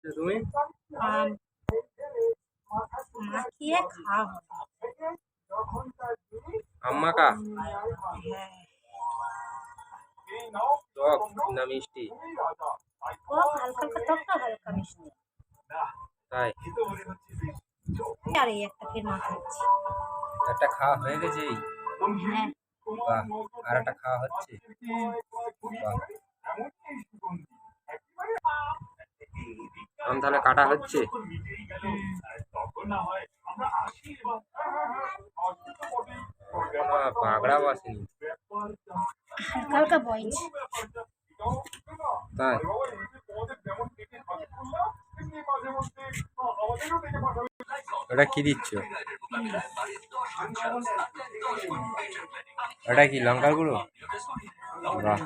তুমি আম মাখিয়ে খাওয়া হবে। আম্মাকা হ্যাঁ, টক না মিষ্টি? টক হালকা হালকা টক না হালকা মিষ্টি। তাই আর এই একটা ফের মাখাচ্ছি। একটা খাওয়া হয়ে গেছে। হ্যাঁ। বাহ, আর একটা খাওয়া হচ্ছে। বাহ, এখন তাহলে কাটা হচ্ছে। বাগড়া বসেনি হালকা হালকা বইছে। তাই ওটা কি দিচ্ছ? ওটা কি লঙ্কার গুঁড়ো? বাহ,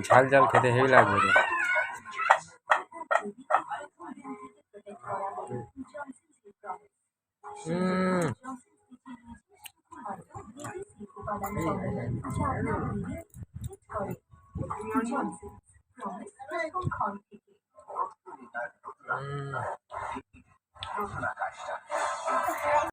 ঝাল ঝাল খেতে হেভি লাগবে রে।